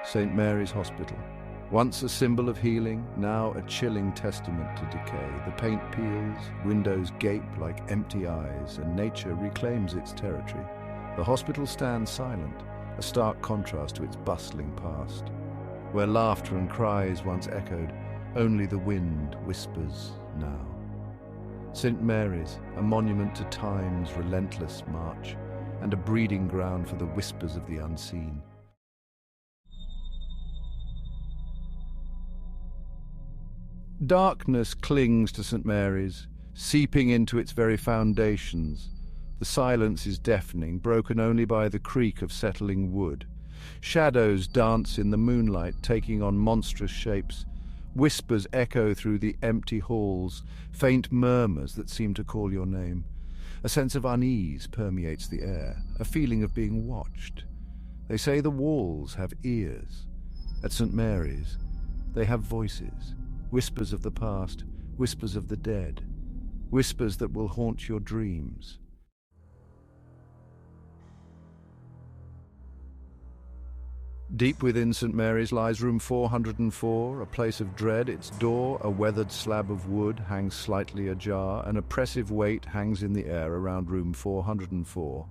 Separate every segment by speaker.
Speaker 1: St. Mary's Hospital. Once a symbol of healing, now a chilling testament to decay. The paint peels, windows gape like empty eyes, and nature reclaims its territory. The hospital stands silent, a stark contrast to its bustling past. Where laughter and cries once echoed, only the wind whispers now. St. Mary's, a monument to time's relentless march, and a breeding ground for the whispers of the unseen. Darkness clings to St. Mary's, seeping into its very foundations. The silence is deafening, broken only by the creak of settling wood. Shadows dance in the moonlight, taking on monstrous shapes. Whispers echo through the empty halls, faint murmurs that seem to call your name. A sense of unease permeates the air, a feeling of being watched. They say the walls have ears. At St. Mary's, they have voices. Whispers of the past, whispers of the dead, whispers that will haunt your dreams. Deep within St. Mary's lies room 404, a place of dread. Its door, a weathered slab of wood, hangs slightly ajar. An oppressive weight hangs in the air around room 404.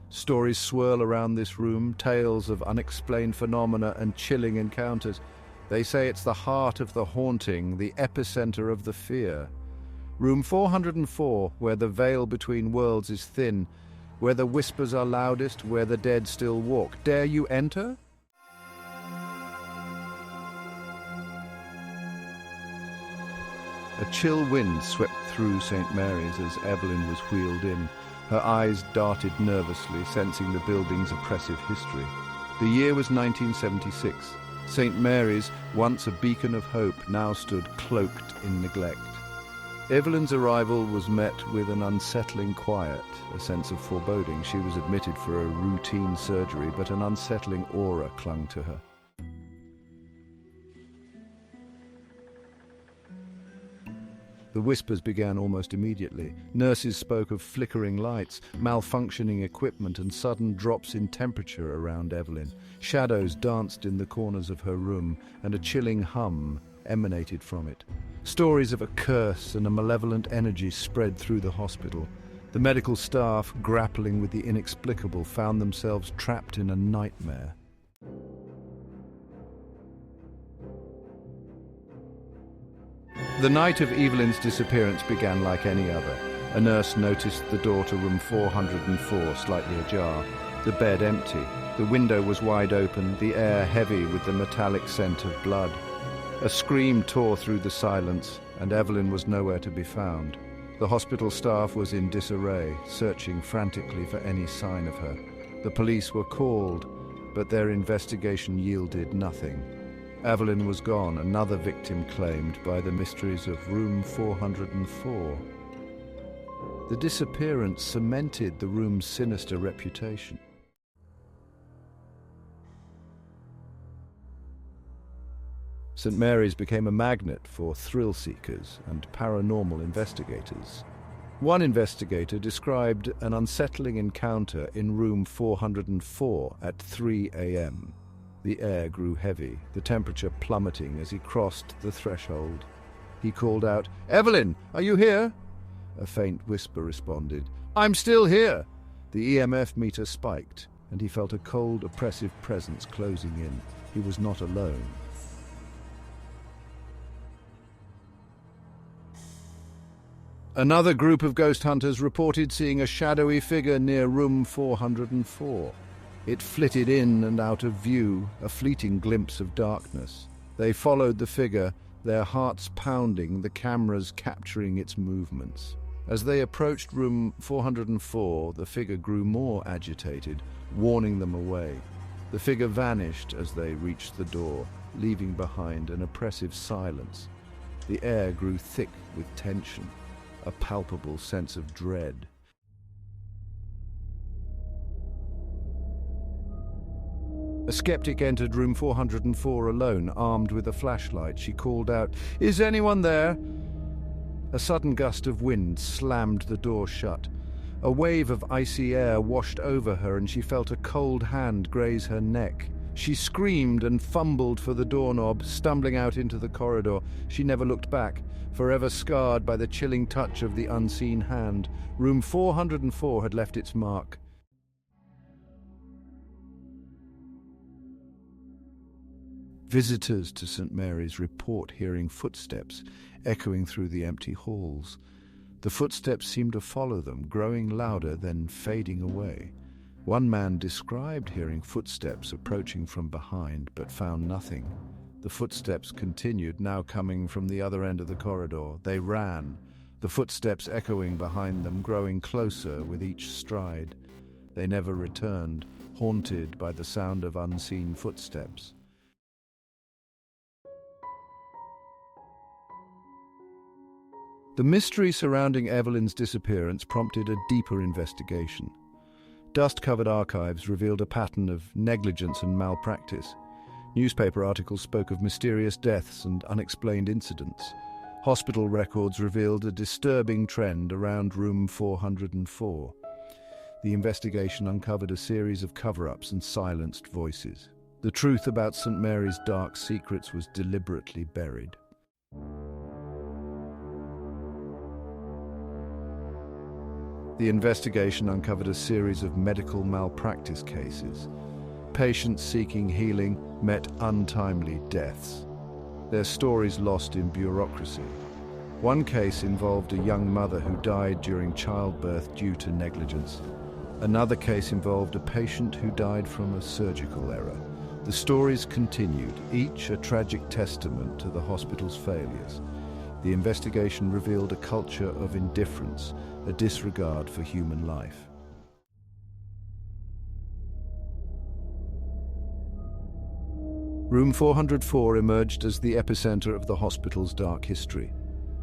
Speaker 1: Stories swirl around this room, tales of unexplained phenomena and chilling encounters. They say it's the heart of the haunting, the epicenter of the fear. Room 404, where the veil between worlds is thin, where the whispers are loudest, where the dead still walk. Dare you enter? A chill wind swept through St. Mary's as Evelyn was wheeled in. Her eyes darted nervously, sensing the building's oppressive history. The year was 1976. St. Mary's, once a beacon of hope, now stood cloaked in neglect. Evelyn's arrival was met with an unsettling quiet, a sense of foreboding. She was admitted for a routine surgery, but an unsettling aura clung to her. The whispers began almost immediately. Nurses spoke of flickering lights, malfunctioning equipment, and sudden drops in temperature around Evelyn. Shadows danced in the corners of her room, and a chilling hum emanated from it. Stories of a curse and a malevolent energy spread through the hospital. The medical staff, grappling with the inexplicable, found themselves trapped in a nightmare. The night of Evelyn's disappearance began like any other. A nurse noticed the door to room 404 slightly ajar, the bed empty. The window was wide open, the air heavy with the metallic scent of blood. A scream tore through the silence, and Evelyn was nowhere to be found. The hospital staff was in disarray, searching frantically for any sign of her. The police were called, but their investigation yielded nothing. Evelyn was gone, another victim claimed by the mysteries of room 404. The disappearance cemented the room's sinister reputation. St. Mary's became a magnet for thrill-seekers and paranormal investigators. One investigator described an unsettling encounter in room 404 at 3 a.m. The air grew heavy, the temperature plummeting as he crossed the threshold. He called out, "Evelyn, are you here?" A faint whisper responded, "I'm still here." The EMF meter spiked, and he felt a cold, oppressive presence closing in. He was not alone. Another group of ghost hunters reported seeing a shadowy figure near room 404. It flitted in and out of view, a fleeting glimpse of darkness. They followed the figure, their hearts pounding, the cameras capturing its movements. As they approached room 404, the figure grew more agitated, warning them away. The figure vanished as they reached the door, leaving behind an oppressive silence. The air grew thick with tension, a palpable sense of dread. A skeptic entered room 404 alone, armed with a flashlight. She called out, "Is anyone there?" A sudden gust of wind slammed the door shut. A wave of icy air washed over her, and she felt a cold hand graze her neck. She screamed and fumbled for the doorknob, stumbling out into the corridor. She never looked back, forever scarred by the chilling touch of the unseen hand. Room 404 had left its mark. Visitors to St. Mary's report hearing footsteps echoing through the empty halls. The footsteps seemed to follow them, growing louder, then fading away. One man described hearing footsteps approaching from behind, but found nothing. The footsteps continued, now coming from the other end of the corridor. They ran, the footsteps echoing behind them, growing closer with each stride. They never returned, haunted by the sound of unseen footsteps. The mystery surrounding Evelyn's disappearance prompted a deeper investigation. Dust-covered archives revealed a pattern of negligence and malpractice. Newspaper articles spoke of mysterious deaths and unexplained incidents. Hospital records revealed a disturbing trend around room 404. The investigation uncovered a series of cover-ups and silenced voices. The truth about St. Mary's dark secrets was deliberately buried. The investigation uncovered a series of medical malpractice cases. Patients seeking healing met untimely deaths. Their stories lost in bureaucracy. One case involved a young mother who died during childbirth due to negligence. Another case involved a patient who died from a surgical error. The stories continued, each a tragic testament to the hospital's failures. The investigation revealed a culture of indifference, a disregard for human life. Room 404 emerged as the epicenter of the hospital's dark history.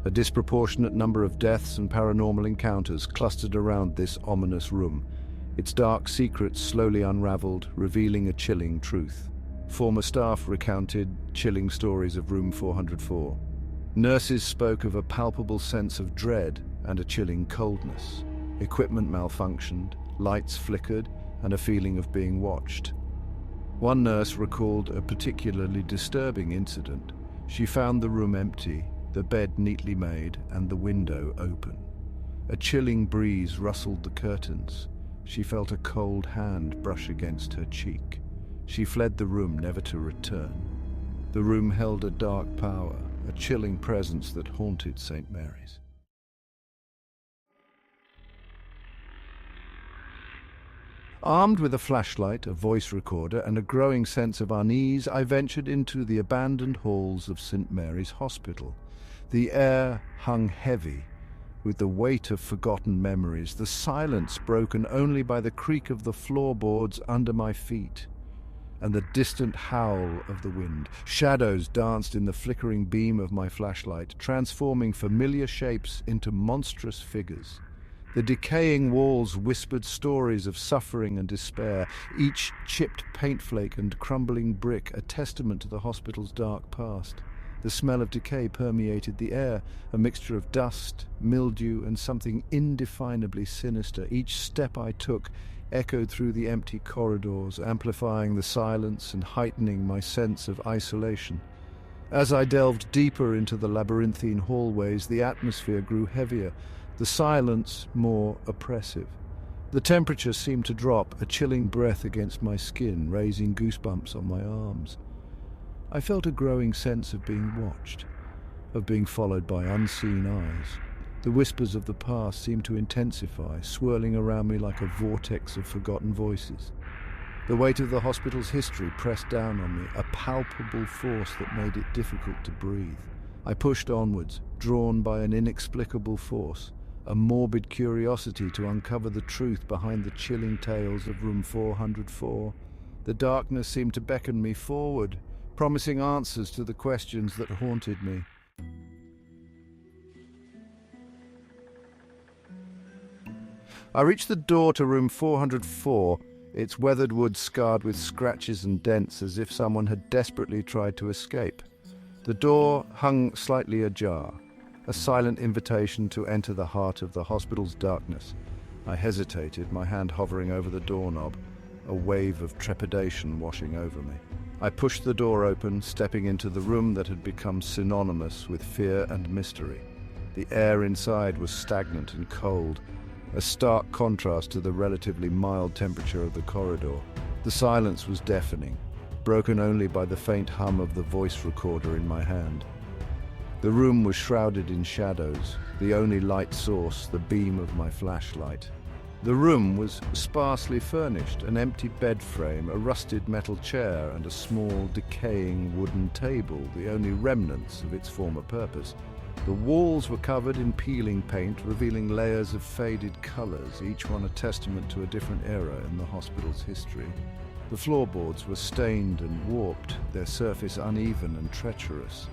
Speaker 1: A disproportionate number of deaths and paranormal encounters clustered around this ominous room. Its dark secrets slowly unraveled, revealing a chilling truth. Former staff recounted chilling stories of Room 404. Nurses spoke of a palpable sense of dread and a chilling coldness. Equipment malfunctioned, lights flickered, and a feeling of being watched. One nurse recalled a particularly disturbing incident. She found the room empty, the bed neatly made, and the window open. A chilling breeze rustled the curtains. She felt a cold hand brush against her cheek. She fled the room, never to return. The room held a dark power, a chilling presence that haunted St. Mary's. Armed with a flashlight, a voice recorder, and a growing sense of unease, I ventured into the abandoned halls of St. Mary's Hospital. The air hung heavy with the weight of forgotten memories, the silence broken only by the creak of the floorboards under my feet and the distant howl of the wind. Shadows danced in the flickering beam of my flashlight, transforming familiar shapes into monstrous figures. The decaying walls whispered stories of suffering and despair, each chipped paintflake and crumbling brick a testament to the hospital's dark past. The smell of decay permeated the air, a mixture of dust, mildew, and something indefinably sinister. Each step I took echoed through the empty corridors, amplifying the silence and heightening my sense of isolation. As I delved deeper into the labyrinthine hallways, the atmosphere grew heavier, the silence more oppressive. The temperature seemed to drop, a chilling breath against my skin, raising goosebumps on my arms. I felt a growing sense of being watched, of being followed by unseen eyes. The whispers of the past seemed to intensify, swirling around me like a vortex of forgotten voices. The weight of the hospital's history pressed down on me, a palpable force that made it difficult to breathe. I pushed onwards, drawn by an inexplicable force, a morbid curiosity to uncover the truth behind the chilling tales of room 404. The darkness seemed to beckon me forward, promising answers to the questions that haunted me. I reached the door to room 404, its weathered wood scarred with scratches and dents as if someone had desperately tried to escape. The door hung slightly ajar, a silent invitation to enter the heart of the hospital's darkness. I hesitated, my hand hovering over the doorknob. a wave of trepidation washing over me. I pushed the door open, stepping into the room that had become synonymous with fear and mystery. The air inside was stagnant and cold, a stark contrast to the relatively mild temperature of the corridor. The silence was deafening, broken only by the faint hum of the voice recorder in my hand. The room was shrouded in shadows, the only light source the beam of my flashlight. The room was sparsely furnished, an empty bed frame, a rusted metal chair, and a small, decaying wooden table, the only remnants of its former purpose. The walls were covered in peeling paint, revealing layers of faded colors, each one a testament to a different era in the hospital's history. The floorboards were stained and warped, their surface uneven and treacherous.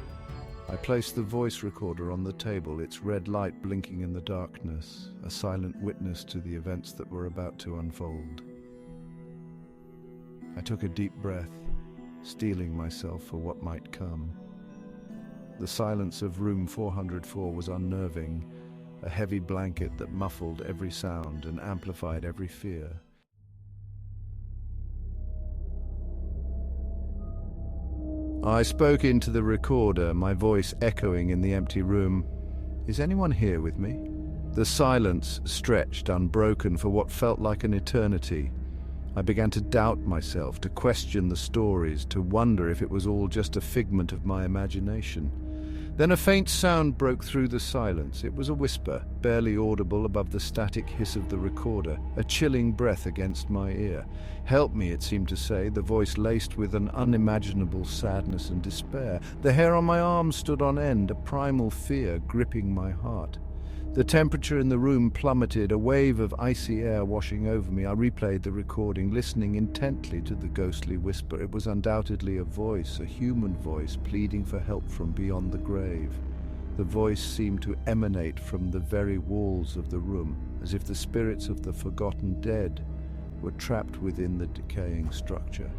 Speaker 1: I placed the voice recorder on the table, its red light blinking in the darkness, a silent witness to the events that were about to unfold. I took a deep breath, steeling myself for what might come. The silence of room 404 was unnerving, a heavy blanket that muffled every sound and amplified every fear. I spoke into the recorder, my voice echoing in the empty room. "Is anyone here with me?" The silence stretched unbroken for what felt like an eternity. I began to doubt myself, to question the stories, to wonder if it was all just a figment of my imagination. Then a faint sound broke through the silence. It was a whisper, barely audible above the static hiss of the recorder, a chilling breath against my ear. "Help me," it seemed to say, the voice laced with an unimaginable sadness and despair. The hair on my arm stood on end, a primal fear gripping my heart. The temperature in the room plummeted, a wave of icy air washing over me. I replayed the recording, listening intently to the ghostly whisper. It was undoubtedly a voice, a human voice, pleading for help from beyond the grave. The voice seemed to emanate from the very walls of the room, as if the spirits of the forgotten dead were trapped within the decaying structure.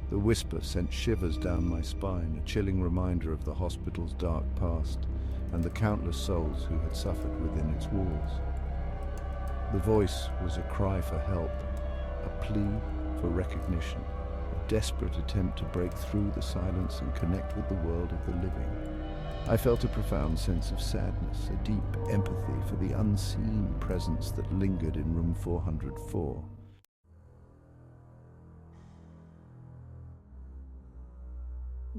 Speaker 1: The whisper sent shivers down my spine, a chilling reminder of the hospital's dark past and the countless souls who had suffered within its walls. The voice was a cry for help, a plea for recognition, a desperate attempt to break through the silence and connect with the world of the living. I felt a profound sense of sadness, a deep empathy for the unseen presence that lingered in room 404.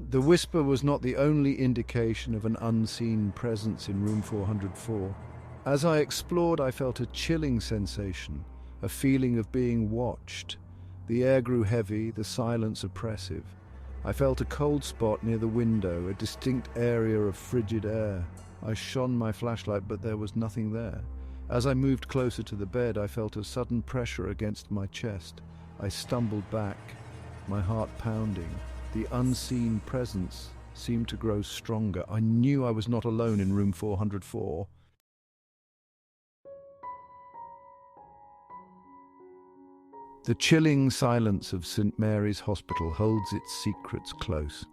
Speaker 1: The whisper was not the only indication of an unseen presence in room 404. As I explored, I felt a chilling sensation, a feeling of being watched. The air grew heavy, the silence oppressive. I felt a cold spot near the window, a distinct area of frigid air. I shone my flashlight, but there was nothing there. As I moved closer to the bed, I felt a sudden pressure against my chest. I stumbled back, my heart pounding. The unseen presence seemed to grow stronger. I knew I was not alone in room 404. The chilling silence of St. Mary's Hospital holds its secrets close.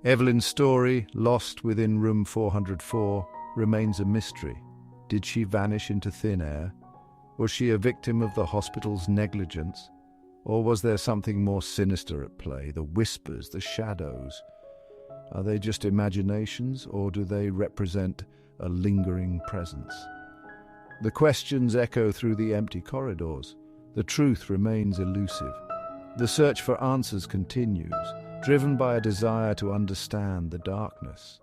Speaker 1: Evelyn's story, lost within room 404, remains a mystery. Did she vanish into thin air? Was she a victim of the hospital's negligence? Or was there something more sinister at play? The whispers, the shadows. Are they just imaginations, or do they represent a lingering presence? The questions echo through the empty corridors. The truth remains elusive. The search for answers continues, driven by a desire to understand the darkness.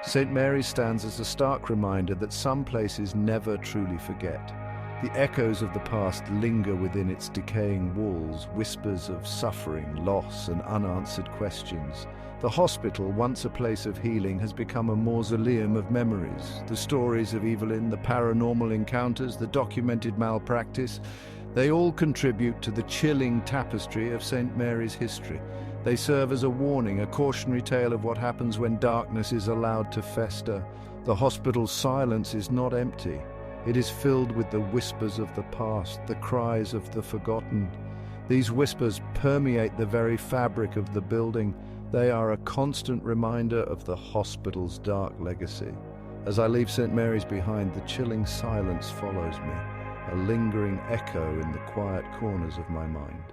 Speaker 1: St. Mary's stands as a stark reminder that some places never truly forget. The echoes of the past linger within its decaying walls, whispers of suffering, loss, and unanswered questions. The hospital, once a place of healing, has become a mausoleum of memories. The stories of Evelyn, the paranormal encounters, the documented malpractice, they all contribute to the chilling tapestry of St. Mary's history. They serve as a warning, a cautionary tale of what happens when darkness is allowed to fester. The hospital's silence is not empty. It is filled with the whispers of the past, the cries of the forgotten. These whispers permeate the very fabric of the building. They are a constant reminder of the hospital's dark legacy. As I leave St. Mary's behind, the chilling silence follows me, a lingering echo in the quiet corners of my mind.